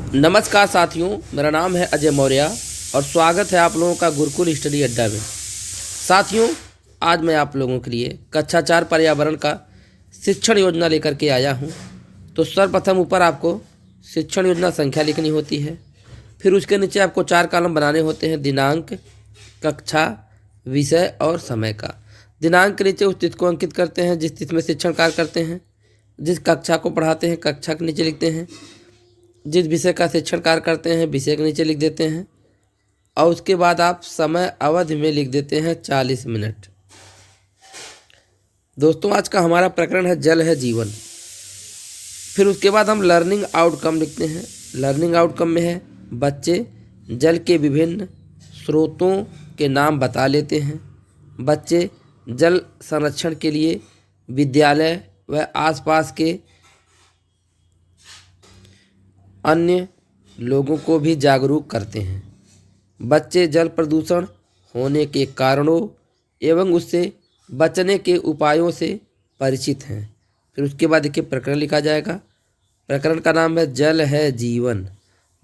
नमस्कार साथियों, मेरा नाम है अजय मौर्य और स्वागत है आप लोगों का गुरुकुल स्टडी अड्डा में। साथियों, आज मैं आप लोगों के लिए कक्षा 4 पर्यावरण का शिक्षण योजना लेकर के आया हूं। तो सर्वप्रथम ऊपर आपको शिक्षण योजना संख्या लिखनी होती है। फिर उसके नीचे आपको 4 कॉलम बनाने होते हैं: दिनांक, कक्षा, विषय और समय का। दिनांक के नीचे उस तिथि को अंकित करते हैं जिस तिथि में शिक्षण कार्य करते हैं। जिस कक्षा को पढ़ाते हैं कक्षा के नीचे लिखते हैं। जिस विषय का शिक्षण कार्य करते हैं विषय के नीचे लिख देते हैं। और उसके बाद आप समय अवधि में लिख देते हैं 40 मिनट। दोस्तों, आज का हमारा प्रकरण है जल है जीवन। फिर उसके बाद हम लर्निंग आउटकम लिखते हैं। लर्निंग आउटकम में है बच्चे जल के विभिन्न स्रोतों के नाम बता लेते हैं। बच्चे जल संरक्षण के लिए विद्यालय व आसपास के अन्य लोगों को भी जागरूक करते हैं। बच्चे जल प्रदूषण होने के कारणों एवं उससे बचने के उपायों से परिचित हैं। फिर उसके बाद देखिए प्रकरण लिखा जाएगा। प्रकरण का नाम है जल है जीवन।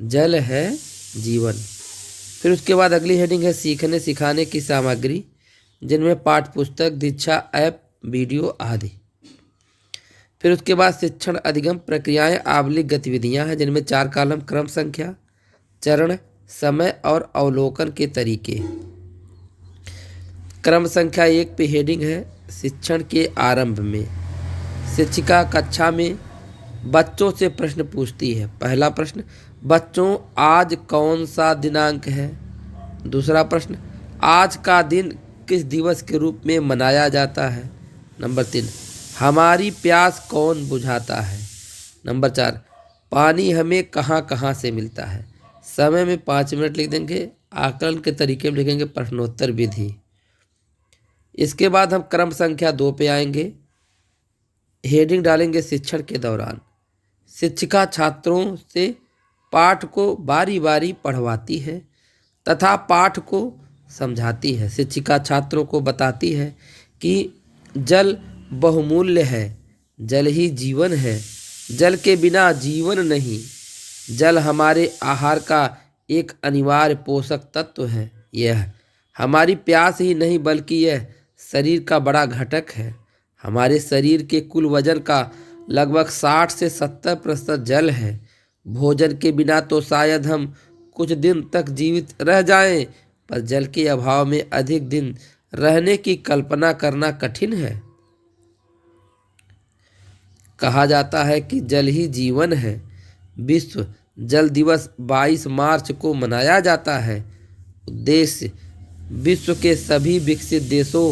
जल है जीवन। फिर उसके बाद अगली हेडिंग है सीखने सिखाने की सामग्री, जिनमें पाठ्य पुस्तक, दीक्षा ऐप, वीडियो आदि। फिर उसके बाद शिक्षण अधिगम प्रक्रियाएं, आवलिक गतिविधियां हैं, जिनमें 4 कॉलम, क्रम संख्या, चरण, समय और अवलोकन के तरीके। क्रम संख्या 1 पे हेडिंग है शिक्षण के आरंभ में। शिक्षिका कक्षा में बच्चों से प्रश्न पूछती है। पहला प्रश्न, बच्चों आज कौन सा दिनांक है? दूसरा प्रश्न, आज का दिन किस दिवस के रूप में मनाया जाता है? नंबर 3, हमारी प्यास कौन बुझाता है? नंबर 4, पानी हमें कहाँ कहाँ से मिलता है? समय में 5 मिनट लिख देंगे। आकलन के तरीके में लिखेंगे प्रश्नोत्तर विधि। इसके बाद हम क्रम संख्या 2 पे आएंगे। हेडिंग डालेंगे शिक्षण के दौरान। शिक्षिका छात्रों से पाठ को बारी बारी पढ़वाती है तथा पाठ को समझाती है। शिक्षिका छात्रों को बताती है कि जल बहुमूल्य है, जल ही जीवन है, जल के बिना जीवन नहीं, जल हमारे आहार का एक अनिवार्य पोषक तत्व है। यह हमारी प्यास ही नहीं बल्कि यह शरीर का बड़ा घटक है। हमारे शरीर के कुल वजन का लगभग 60 से 70% जल है। भोजन के बिना तो शायद हम कुछ दिन तक जीवित रह जाएं, पर जल के अभाव में अधिक दिन रहने की कल्पना करना कठिन है। कहा जाता है कि जल ही जीवन है। विश्व जल दिवस 22 मार्च को मनाया जाता है। उद्देश्य विश्व के सभी विकसित देशों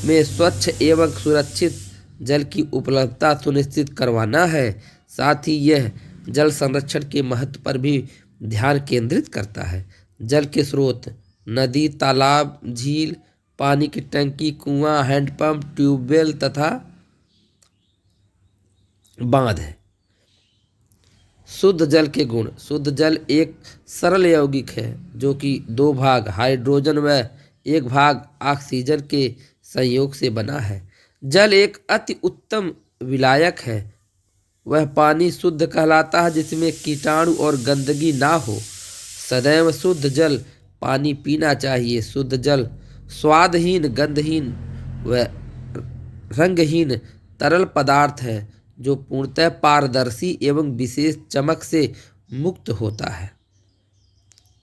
में स्वच्छ एवं सुरक्षित जल की उपलब्धता सुनिश्चित करवाना है। साथ ही यह जल संरक्षण के महत्व पर भी ध्यान केंद्रित करता है। जल के स्रोत नदी, तालाब, झील, पानी की टंकी, कुआं, हैंडपंप, ट्यूबवेल तथा बांध है। शुद्ध जल के गुण। शुद्ध जल एक सरल यौगिक है जो कि 2 भाग हाइड्रोजन व 1 भाग ऑक्सीजन के संयोग से बना है। जल एक अति उत्तम विलायक है। वह पानी शुद्ध कहलाता है जिसमें कीटाणु और गंदगी ना हो। सदैव शुद्ध जल पानी पीना चाहिए। शुद्ध जल स्वादहीन, गंधहीन व रंगहीन तरल पदार्थ है जो पूर्णतः पारदर्शी एवं विशेष चमक से मुक्त होता है।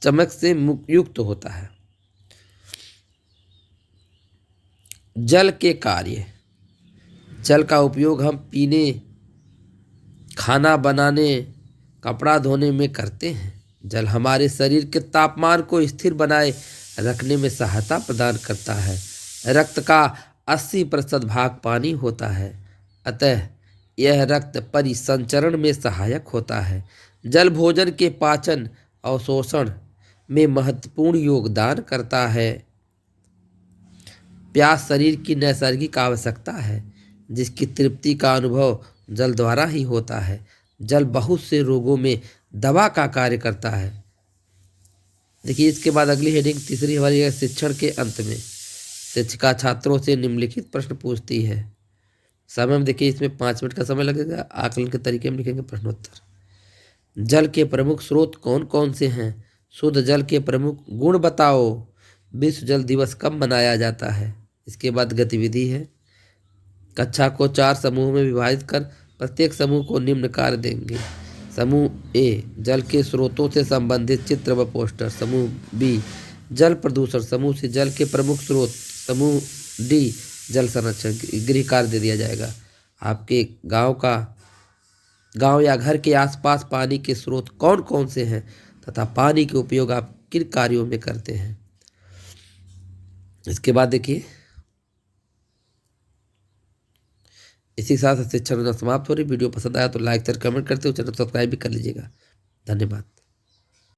चमक से युक्त होता है। जल के कार्य। जल का उपयोग हम पीने, खाना बनाने, कपड़ा धोने में करते हैं। जल हमारे शरीर के तापमान को स्थिर बनाए रखने में सहायता प्रदान करता है। रक्त का 80% भाग पानी होता है, अतः यह रक्त परिसंचरण में सहायक होता है। जल भोजन के पाचन और शोषण में महत्वपूर्ण योगदान करता है। प्यास शरीर की नैसर्गिक आवश्यकता है जिसकी तृप्ति का अनुभव जल द्वारा ही होता है। जल बहुत से रोगों में दवा का कार्य करता है। देखिए इसके बाद अगली हेडिंग तीसरी वाली है शिक्षण के अंत में। शिक्षिका छात्रों से निम्नलिखित प्रश्न पूछती है। समय में देखिए इसमें 5 मिनट का समय लगेगा। आकलन के तरीके में लिखेंगे प्रश्नोत्तर। जल के प्रमुख स्रोत कौन कौन से हैं? शुद्ध जल के प्रमुख गुण बताओ। विश्व जल दिवस कब मनाया जाता है? इसके बाद गतिविधि है। कक्षा को 4 समूह में विभाजित कर प्रत्येक समूह को निम्न कार्य देंगे। समूह ए जल के स्रोतों से संबंधित चित्र व पोस्टर। समूह बी जल प्रदूषण। समूह सी जल के प्रमुख स्रोत। समूह डी जल संरक्षण। गृह कार्य दे दिया जाएगा। आपके गांव या घर के आसपास पानी के स्रोत कौन कौन से हैं तथा पानी के उपयोग आप किन कार्यों में करते हैं? इसके बाद देखिए, इसी के साथ शिक्षा योजना समाप्त हो रही। वीडियो पसंद आया तो लाइक शेयर कमेंट करते हो, चैनल सब्सक्राइब भी कर लीजिएगा। धन्यवाद।